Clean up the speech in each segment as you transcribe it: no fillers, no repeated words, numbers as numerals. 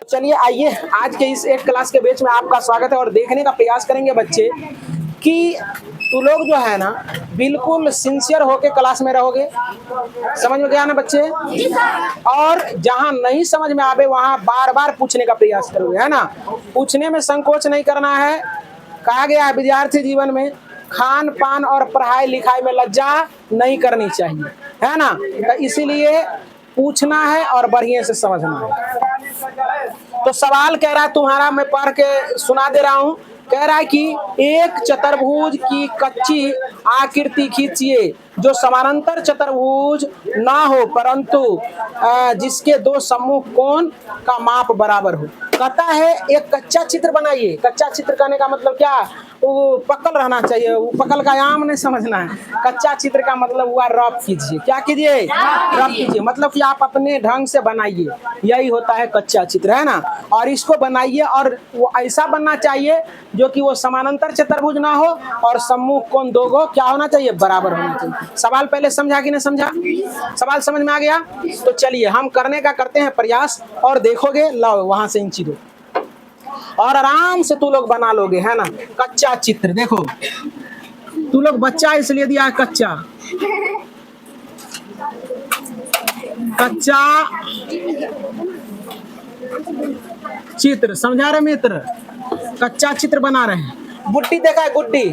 चलिए आइए आज के इस एक क्लास के बैच में आपका स्वागत है और देखने का प्रयास करेंगे बच्चे कि तू लोग जो है ना बिल्कुल सिंसियर होके क्लास में रहोगे। समझ में गया ना बच्चे? और जहां नहीं समझ में आवे वहां बार बार पूछने का प्रयास करोगे, है ना? पूछने में संकोच नहीं करना है। कहा गया है विद्यार्थी जीवन में खान पान और पढ़ाई लिखाई में लज्जा नहीं करनी चाहिए, है ना? तो इसीलिए पूछना है और बढ़िया से समझना है। तो सवाल कह रहा है तुम्हारा, मैं पढ़ के सुना दे रहा हूं। कह रहा है कि एक चतुर्भुज की कच्ची आकृति खींचिए जो समानांतर चतुर्भुज ना हो परंतु जिसके दो सम्मुख कोण का माप बराबर हो। कहता है एक कच्चा चित्र बनाइए। कच्चा चित्र करने का मतलब क्या? वो पकल रहना चाहिए, वो पकल का आम नहीं समझना है। कच्चा चित्र का मतलब हुआ रफ कीजिए। क्या कीजिए? रफ कीजिए, मतलब कि आप अपने ढंग से बनाइए। यही होता है कच्चा चित्र, है ना? और इसको बनाइए और वो ऐसा बनना चाहिए जो कि वो समानांतर चतुर्भुज ना हो और सम्मुख कोण दो क्या होना चाहिए? बराबर होना चाहिए। सवाल पहले समझा कि नहीं समझा? सवाल समझ में आ गया? तो चलिए हम करने का करते हैं प्रयास और देखोगे। लाओ वहां से इंची दो और आराम से तू लोग बना लोगे, है ना? कच्चा चित्र। देखो तू लोग बच्चा इसलिए दिया कच्चा चित्र, समझा रहे मित्र? कच्चा चित्र बना रहे हैं। गुड्डी देखा है? गुड्डी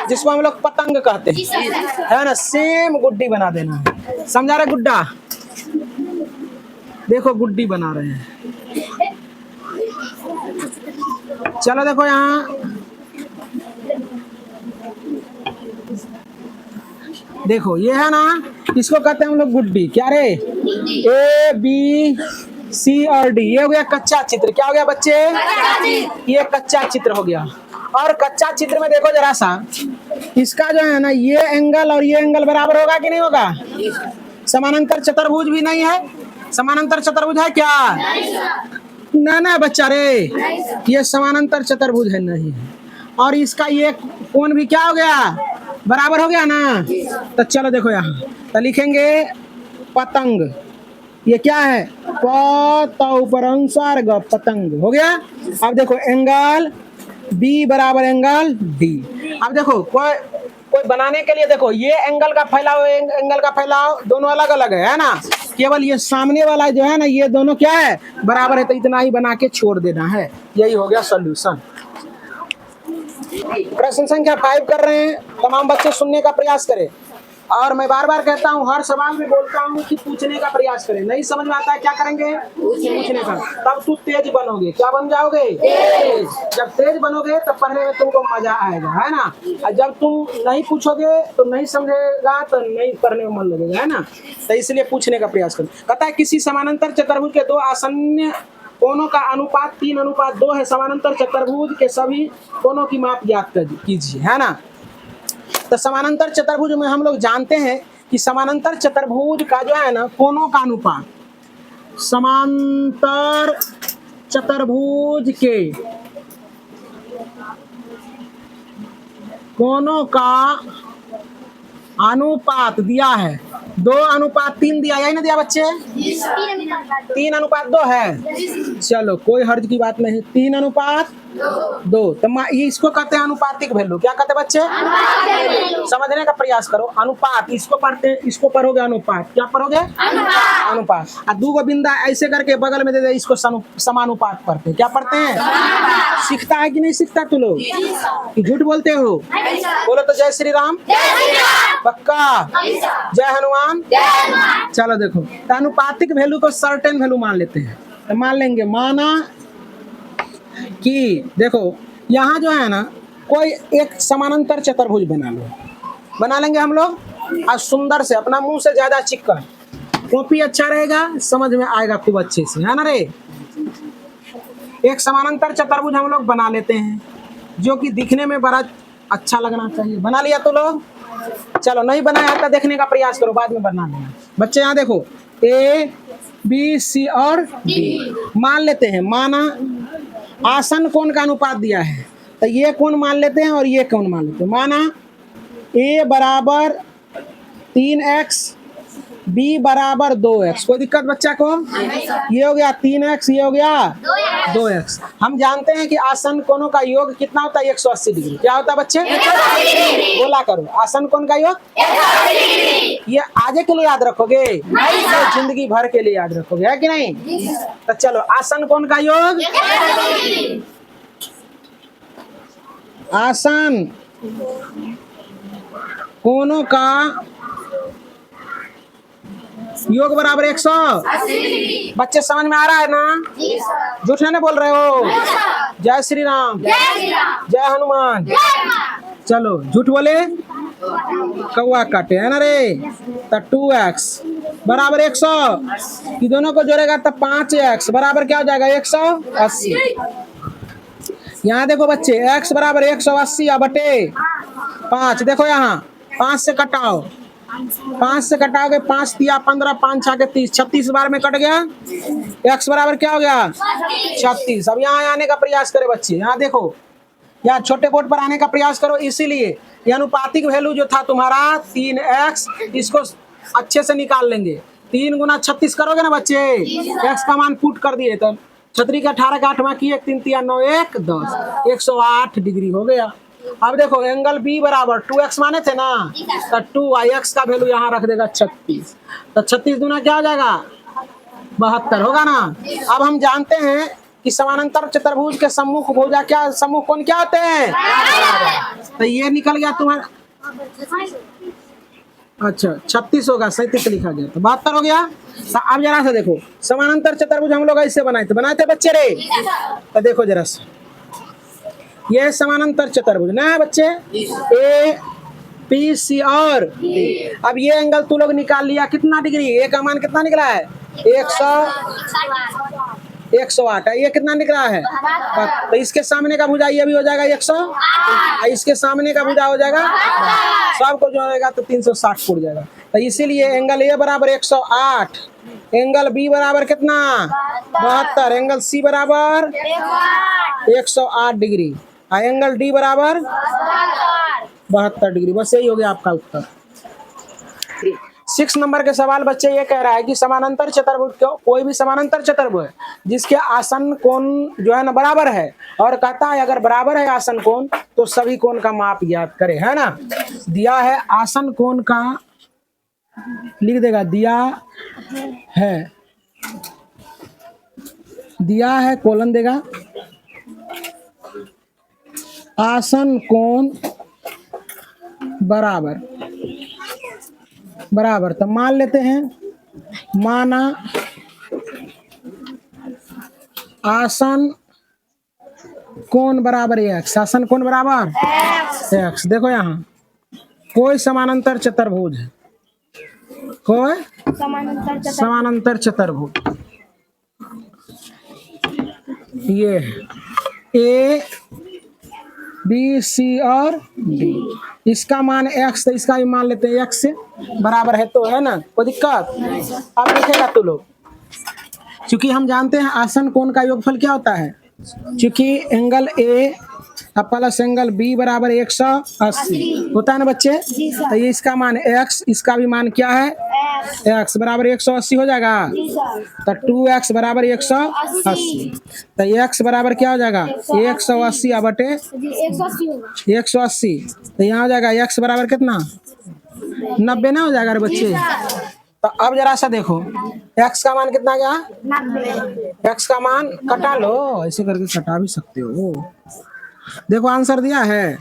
जिसको हम लोग पतंग कहते हैं, है ना? सेम गुड्डी बना देना है। समझा रहे? गुड्डा देखो गुड्डी बना रहे हैं। चलो देखो यहाँ देखो, ये है ना, इसको कहते हैं हम लोग गुड्डी। क्या रे? ए बी सी और डी, ये हो गया कच्चा चित्र। क्या हो गया बच्चे? ये कच्चा चित्र हो गया। और कच्चा चित्र में देखो जरा सा, इसका जो है ना ये एंगल और ये एंगल बराबर होगा कि नहीं होगा? समानांतर चतुर्भुज भी नहीं है। समानांतर चतुर्भुज है क्या? ना बच्चा रे, ये समानांतर चतुर्भुज है नहीं है। और इसका ये कोण भी क्या हो गया? बराबर हो गया ना? तो चलो देखो यहाँ तो लिखेंगे पतंग। ये क्या है? पतंग हो गया। अब देखो एंगल बी बराबर एंगल डी। अब देखो कोई बनाने के लिए देखो ये एंगल का फैलाव एंगल का फैलाव दोनों अलग अलग है ना? केवल ये सामने वाला जो है ना ये दोनों क्या है? बराबर है। तो इतना ही बना के छोड़ देना है। यही हो गया सॉल्यूशन। प्रश्न संख्या 5 कर रहे हैं। तमाम बच्चे सुनने का प्रयास करें। और मैं बार बार कहता हूँ, हर सवाल में बोलता हूँ कि पूछने का प्रयास करें। नहीं समझ में आता है क्या करेंगे? पूछने का। तब तू तेज बनोगे। क्या बन जाओगे? तेज। जब तेज बनोगे तब पढ़ने में तुमको मजा आएगा, है ना? और जब तुम नहीं पूछोगे तो नहीं समझेगा तो नहीं पढ़ने में मन लगेगा, है ना? तो इसलिए पूछने का प्रयास करें। कहता है किसी समानांतर चतुर्भुज के दो आसन्न कोणों का अनुपात 3:2 है। समानांतर चतुर्भुज के सभी कोणों की माप ज्ञात कीजिए, है ना? तो समानांतर चतुर्भुज में हम लोग जानते हैं कि समानांतर चतुर्भुज का जो है ना कोणों का अनुपात, समांतर चतुर्भुज के कोणों का अनुपात दिया है 2:3 दिया, यही ना दिया बच्चे? 3:2 है। चलो कोई हर्ज की बात नहीं। 3:2 तो इसको कहते हैं अनुपातिक वैल्यू। क्या कहते हैं बच्चे? समझने का प्रयास करो। अनुपात इसको पढ़ते हैं, इसको पढ़ोगे अनुपात। क्या पढ़ोगे? अनुपात। और 2 बिंदा ऐसे करके बगल में दे दे, इसको समानुपात पढ़ते हैं। क्या पढ़ते हैं? सीखता है कि नहीं सीखता तू लोग? कि झूठ बोलते हो? बोलो तो जय श्री राम। पक्का? जय हनुमान। चलो देखो, तो अनुपातिक वैल्यू को सर्टेन वैल्यू मान लेते हैं। तो मान लेंगे, माना कि देखो यहाँ जो है ना कोई एक समानांतर चतुर्भुज बना लेंगे हम लोग। और सुंदर से, अपना मुंह से ज्यादा चिक्कन, कॉपी अच्छा रहेगा, समझ में आएगा खूब अच्छे से, है ना रे? एक समानांतर चतुर्भुज हम लोग बना लेते हैं जो कि दिखने में बड़ा अच्छा लगना चाहिए। बना लिया तो लोग? चलो नहीं बनाया तो देखने का प्रयास करो, बाद में बना लेना। बच्चे यहाँ देखो ए बी सी और डी मान लेते हैं। माना आसन कोण का अनुपात दिया है तो ये कोण मान लेते हैं और ये कोण मान लेते हैं। माना ए बराबर 3x बी बराबर 2x। कोई दिक्कत बच्चा को? ये हो गया 3x, ये हो गया 2x। हम जानते हैं कि आसन कोणों का योग कितना होता है? 180 डिग्री। क्या होता है बच्चे? बोला करो, आसन कोण का योग 180 डिग्री। ये आगे के लिए याद रखोगे? तो जिंदगी भर के लिए याद रखोगे, है कि नहीं? तो चलो, आसन कोण का योग, आसन कोणों का योग बराबर 180। बच्चे समझ में आ रहा है ना? झूठ नहीं बोल रहे हो? जय श्री राम, जय हनुमान। चलो, झूठ बोले कौआ काटे, है ना रे? तो 2x बराबर 100, ये दोनों को जोड़ेगा तो 5x बराबर क्या हो जाएगा? 180। यहाँ देखो बच्चे, x बराबर 180 बटे 5। देखो यहाँ 5 से कटाओ, 5 से कटाओगे, 5 दिया 15, 5 छाके 30, 36 बार में कट गया। x बराबर क्या हो गया? 36। अब यहाँ आने का प्रयास करें बच्चे, यहाँ देखो, यहाँ छोटे बोर्ड पर आने का प्रयास करो। इसीलिए ये अनुपातिक वैल्यू जो था तुम्हारा 3x, इसको अच्छे से निकाल लेंगे। 3 गुना 36 करोगे ना बच्चे, x का मान पुट कर दिए तो 36 का 18 का 8 की 1 3 3 9 1 10, 108 डिग्री हो गया। अब देखो, एंगल B बराबर 2x माने थे ना, तो 2x का वैल्यू यहाँ रख देगा 36। तो 36 गुना क्या हो जाएगा? 72 होगा ना। अब हम जानते हैं कि समानांतर चतुर्भुज के सम्मुख भुजा क्या, सम्मुख कोण क्या होते हैं? तो ये निकल गया तुम्हारा, अच्छा 36 होगा, 37 लिखा गया तो 72 हो गया। तो अब जरा सा देखो, समानांतर चतुर्भुज हम लोग ऐसे बनाए थे बच्चे रे। तो देखो जरा सा, ये समानांतर चतुर्भुज ना है बच्चे, ए पी सी और डी। अब ये एंगल तू लोग निकाल लिया, कितना डिग्री? ए का मान कितना निकला है? 108 है। ये कितना निकला है? तो इसके सामने का भुजा ये भी हो जाएगा 100, इसके सामने का भुजा हो जाएगा, सबको जोड़ेगा तो 360 फुट जाएगा। तो इसीलिए एंगल ए बराबर 108, एंगल बी बराबर कितना? 72, एंगल सी बराबर 108 डिग्री, और एंगल डी बराबर 72 डिग्री। बस यही हो गया आपका उत्तर। 6 नंबर के सवाल बच्चे ये कह रहा है कि समानांतर चतुर्भुज को, कोई भी समानांतर चतुर्भुज जिसके आसन कोण जो है ना बराबर है, और कहता है अगर बराबर है आसन कोण तो सभी कोण का माप याद करे, है ना। दिया है आसन कोण का, लिख देगा दिया है कोलन देगा, आसन कोण बराबर तो मान लेते हैं, माना आसन कोण बराबर x, आसन कोण बराबर x। देखो यहाँ कोई समानांतर चतुर्भुज है, कोई समानांतर चतुर्भुज ये ए बी सी और डी, इसका मान x, तो इसका भी मान लेते हैं x से बराबर है, तो है ना, कोई दिक्कत? अब लिखेगा तू लोग, क्योंकि हम जानते हैं आसन कोण का योगफल क्या होता है, क्योंकि angle A plus angle B बराबर 180 होता है ना बच्चे। तो ये इसका मान x, इसका भी मान क्या है? x बराबर 180 हो जाएगा। तो 2x बराबर 180, तो x बराबर क्या हो जाएगा? 180 बटे 180, तो यहाँ हो जाएगा x बराबर कितना? 90 ना हो जाएगा रे बच्चे। तो अब जरा सा देखो, x का मान कितना गया? 90। x का मान कटा लो, ऐसे करके कटा भी सकते हो। देखो आंसर दिया है,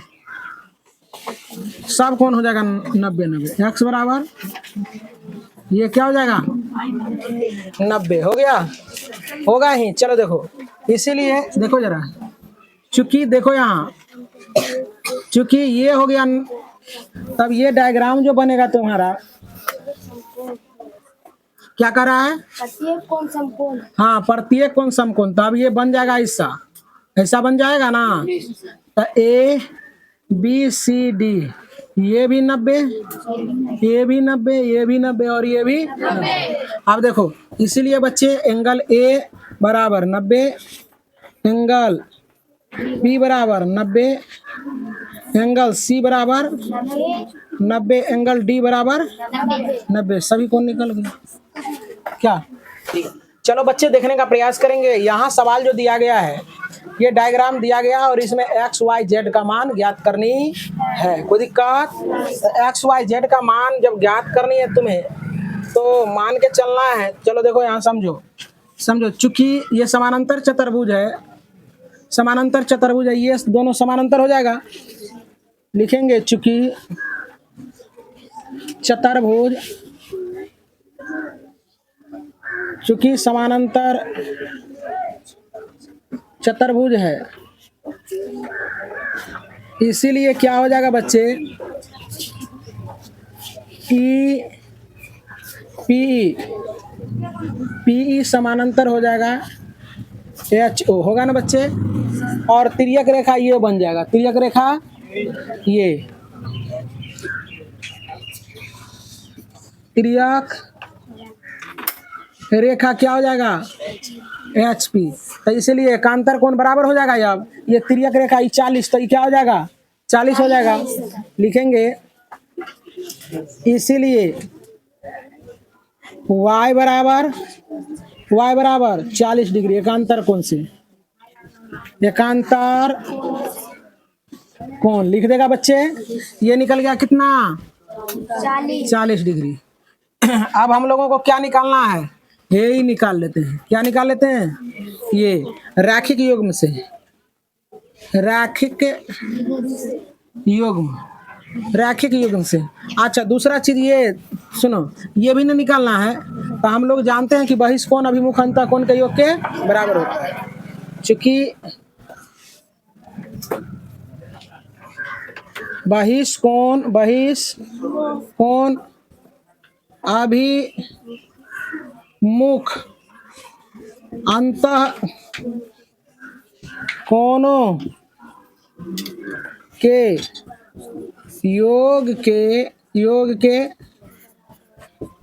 सब कौन हो जाएगा 90। x बराबर ये क्या हो जाएगा? 90 हो गया, होगा ही। चलो देखो, इसीलिए देखो जरा, चूंकि देखो यहाँ, चूंकि ये हो गया, तब ये डायग्राम जो बनेगा तुम्हारा क्या कर रहा है? प्रत्येक कोण समकोण। हाँ, प्रत्येक कोण समकोण। तो अब ये बन जाएगा ऐसा बन जाएगा ना। तो ए बी सी डी, ये भी 90, ये भी 90, ये भी 90 और ये भी 90। अब देखो, इसीलिए बच्चे एंगल ए बराबर 90, एंगल बी बराबर 90, एंगल सी बराबर 90, एंगल डी बराबर 90। सभी कोण निकल गए क्या? ठीक है, चलो बच्चे देखने का प्रयास करेंगे। यहाँ सवाल जो दिया गया है, ये डायग्राम दिया गया और इसमें एक्स वाई जेड का मान ज्ञात करनी है। कोई दिक्कत? तो एक्स वाई जेड का मान जब ज्ञात करनी है तुम्हें, तो मान के चलना है। चलो देखो यहाँ समझो, चूंकि ये समानांतर चतुर्भुज है, समानांतर चतुर्भुज है, ये दोनों समानांतर हो जाएगा। लिखेंगे चूंकि चतुर्भुज, चूंकि समानांतर चतुर्भुज है, इसीलिए क्या हो जाएगा बच्चे, ई पी समानांतर हो जाएगा एच ओ, होगा ना बच्चे। और तिर्यक रेखा ये बन जाएगा, तिर्यक रेखा ये, तिर्यक रेखा क्या हो जाएगा, एच पी। तो इसलिए एकांतर कोण बराबर हो जाएगा। अब ये तिर्यक रेखा 40, तो ये क्या हो जाएगा, 40 हो जाएगा। लिखेंगे इसीलिए y बराबर 40 डिग्री एकांतर कोण से, एकांतर कोण लिख देगा बच्चे। ये निकल गया कितना, 40 डिग्री। अब हम लोगों को क्या निकालना है, ये ही निकाल लेते हैं। क्या निकाल लेते हैं, ये रैखिक युग्म से, रैखिक युग्म से। अच्छा दूसरा चीज ये सुनो, ये भी नहीं निकालना है। तो हम लोग जानते हैं कि बहिष्कोण अभिमुख अंतःकोण के योग के बराबर होता है। चूंकि बहिष्कोण अभिमुख अंतःकोणों के योग के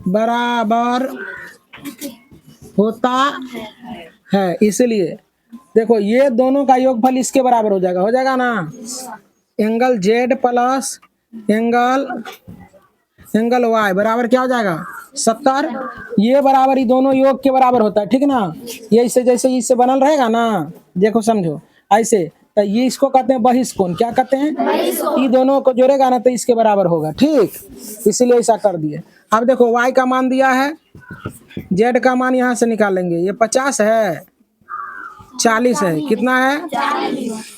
बराबर होता है। इसलिए देखो ये दोनों का योगफल इसके बराबर हो जाएगा ना। Angle Z plus angle Y बराबर क्या हो जाएगा, 70। ये बराबर ही दोनों योग के बराबर होता है, ठीक ना। ये इससे जैसे इससे बनल रहेगा ना, देखो समझो ऐसे, तो ये इसको कहते हैं बहिष्कोण। क्या कहते हैं, ये दोनों को जोड़ेगा ना तो इसके बराबर होगा, ठीक। इसीलिए ऐसा कर दिए। अब देखो y का मान दिया है, z का मान यहाँ से निकालेंगे। ये 50 है, 40 है, कितना है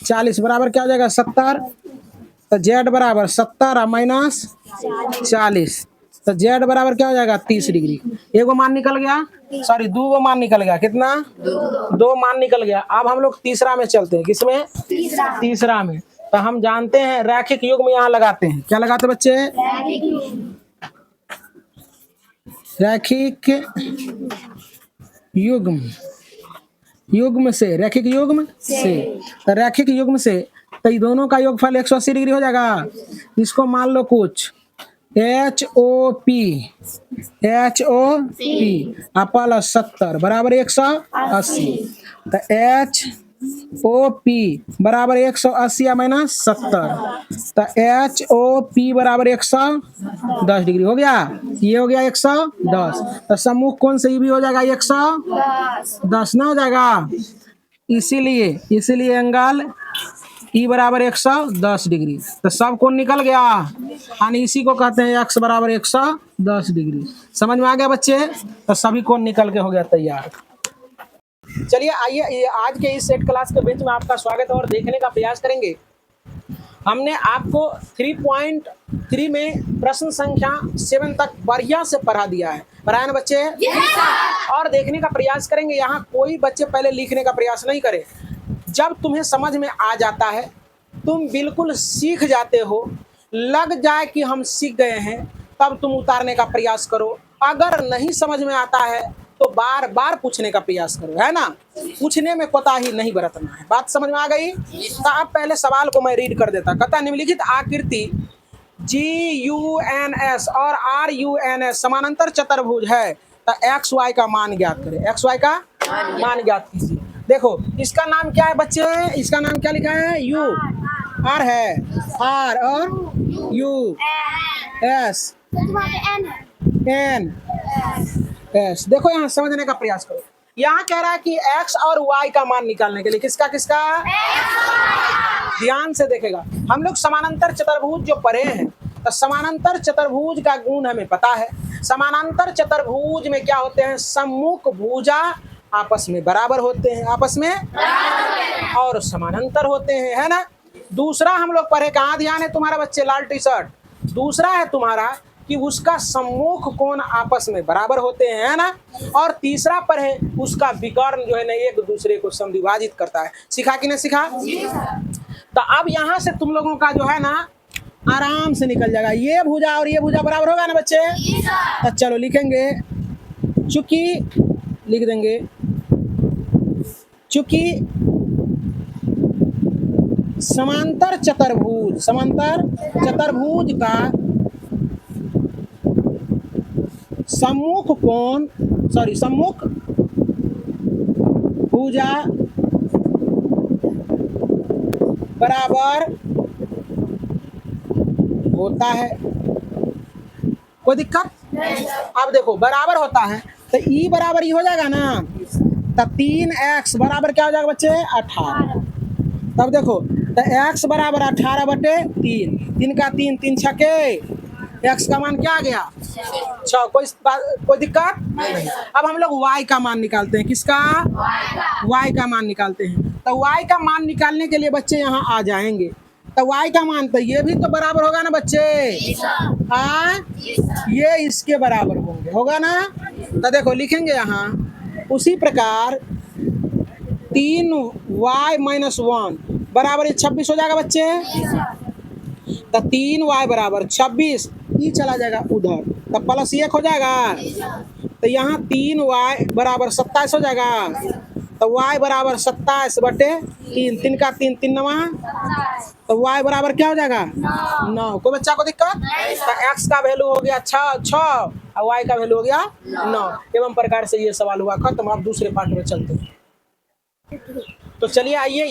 40 बराबर क्या हो जाएगा 70। तो z बराबर 70 माइनस 40, तो z बराबर क्या हो जाएगा 30 डिग्री। एगो मान निकल गया, सॉरी 2 मान निकल गया। कितना, 2 मान निकल गया। अब हम लोग तीसरा में चलते हैं। किसमें, तीसरा में। तो हम जानते हैं रैखिक युग्म यहाँ लगाते हैं। क्या लगाते बच्चे, रैखिक युग्म से, रैखिक युग्म से। तो रैखिक युग्म से तो ये दोनों का योगफल 180 डिग्री हो जाएगा। इसको मान लो कुछ HOP प्लस 70 बराबर 180। तो HOP बराबर 180 माइनस 70, तो HOP बराबर 110 डिग्री हो गया। ये हो गया 110। तो सम्मुख कोण से ये भी हो जाएगा 110 ना हो जाएगा। इसीलिए एंगल ई बराबर 110 डिग्री। तो सब कोण निकल गया, यानी इसी को कहते हैं x बराबर 110 डिग्री। समझ में आ गया बच्चे। तो सभी कोण निकल के हो गया तैयार। चलिए आइए आज के इस सेट क्लास के बेंच में आपका स्वागत है और देखने का प्रयास करेंगे। हमने आपको 3.3 में प्रश्न संख्या 7 तक बढ़िया से पढ़ा दिया है। पढ़ाया ना बच्चे? और देखने का प्रयास करेंगे। यहाँ कोई बच्चे पहले लिखने का प्रयास नहीं करे। जब तुम्हें समझ में आ जाता है, तुम बिल्कुल सीख जाते हो, लग जाए कि हम सीख गए हैं, तब तुम उतारने का प्रयास करो। अगर नहीं समझ में आता है तो बार बार पूछने का प्रयास करो, है ना। पूछने में कोताही नहीं बरतना है। बात समझ में आ गई? तो अब पहले सवाल को मैं रीड कर देता। कहता निम्नलिखित आकृति GUNS और RUNS समानांतर चतुर्भुज है, तो XY का मान ज्ञात करें। XY का मान ज्ञात कीजिए। देखो इसका नाम क्या है बच्चे, इसका नाम क्या लिखा है, U। आर है, आर और यू, एस, एन, एस। देखो यहाँ समझने का प्रयास करो। यहाँ कह रहा है कि एक्स और वाई का मान निकालने के लिए किसका किसका, ध्यान से देखेगा। हम लोग समानांतर चतुर्भुज जो पढ़े हैं, तो समानांतर चतुर्भुज का गुण हमें पता है। समानांतर चतुर्भुज में क्या होते हैं, सम्मुख भुजा आपस में बराबर होते हैं, आपस में और समानांतर होते हैं, है ना। दूसरा हम लोग पढ़े, कहाँ ध्यान है तुम्हारा बच्चे, लाल टी शर्ट। दूसरा है तुम्हारा कि उसका सम्मुख कोण आपस में बराबर होते हैं, है ना। और तीसरा पर है उसका विकर्ण जो है ना एक दूसरे को समद्विभाजित करता है। सीखा कि नहीं सीखा? तो अब यहाँ से तुम लोगों का जो है ना आराम से निकल जाएगा, ये भुजा और ये भुजा बराबर होगा ना बच्चे। तो चलो लिखेंगे, चूंकि लिख देंगे, चूंकि समांतर चतुर्भुज, समांतर चतुर्भुज का सम्मुख कोण, सॉरी सम्मुख भुजा बराबर होता है। कोई दिक्कत? अब देखो बराबर होता है तो ई बराबर ई हो जाएगा ना, तो 3x बराबर क्या हो जाएगा बच्चे, 18। तब देखो तो x बराबर 18/3, 3 का 3, 3 छके, x का मान क्या आ गया, 6। कोई दिक्कत नहीं। अब हम लोग y का मान निकालते हैं, किसका, y का मान निकालते हैं। तो y का मान निकालने के लिए बच्चे यहाँ आ जाएंगे। तो y का मान तो ये भी तो बराबर होगा ना बच्चे, ये इसके बराबर होंगे, होगा ना। तो देखो लिखेंगे यहाँ उसी प्रकार 3y - 1 बराबर 26 हो जाएगा बच्चे। तो 3y बराबर 26, ई चला जाएगा उधर, तो प्लस 1 हो जाएगा। तो यहाँ 3y बराबर 27 हो जाएगा। तो y बराबर 27/3, 3 का 3, 3 9, तो y बराबर क्या हो जाएगा, 9। कोई बच्चा को दिक्कत? तो x का वैल्यू हो गया 6 और y का वैल्यू हो गया 9। एवं प्रकार से ये सवाल हुआ खत्म। आप दूसरे पार्ट में चलते हैं। तो चलिए आइए,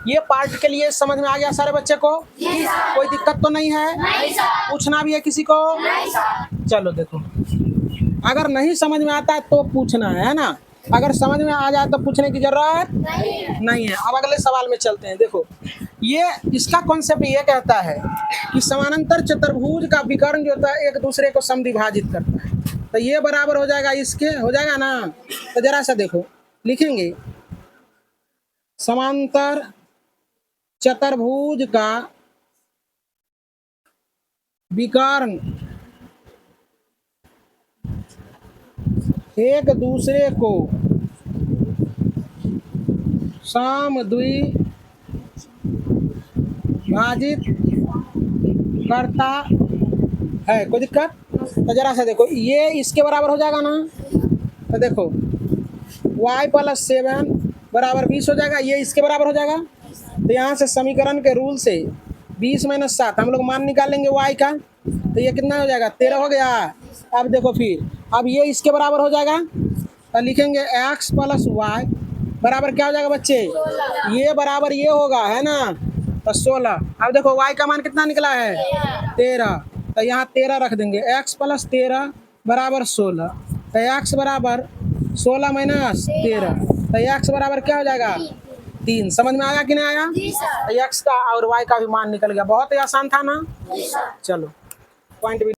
ये पार्ट के लिए समझ में आ गया सारे बच्चे को? कोई दिक्कत तो नहीं है? पूछना भी है किसी को? चलो देखो, अगर नहीं समझ में आता है तो पूछना है ना, अगर समझ में आ जाए तो पूछने की जरूरत नहीं है। अब अगले सवाल में चलते हैं। देखो ये इसका कॉन्सेप्ट ये कहता है कि समानांतर चतुर्भुज का विकर्ण जो होता है एक दूसरे को समद्विभाजित करता है। तो ये बराबर हो जाएगा इसके, हो जाएगा ना। तो जरा सा देखो लिखेंगे, समांतर चतुर्भुज का विकर्ण एक दूसरे को समद्विभाजित करता है। कोई दिक्कत? तो जरा सा देखो, ये इसके बराबर हो जाएगा ना। तो देखो y + 7 बराबर 20 हो जाएगा, ये इसके बराबर हो जाएगा। तो यहाँ से समीकरण के रूल से 20 - 7 हम लोग मान निकालेंगे y का, तो ये कितना हो जाएगा, 13 हो गया। अब देखो फिर, अब ये इसके बराबर हो जाएगा। तो लिखेंगे x + y बराबर क्या हो जाएगा बच्चे, ये बराबर ये होगा, है ना। तो 16। अब देखो y का मान कितना निकला है, 13। तो यहाँ 13 रख देंगे, x + 13 बराबर 16। तो x बराबर 16 - 13, तो x बराबर क्या हो जाएगा, 3। समझ में आया कि नहीं आया? तो x का और y का भी मान निकल गया। बहुत ही आसान था ना। चलो पॉइंट भी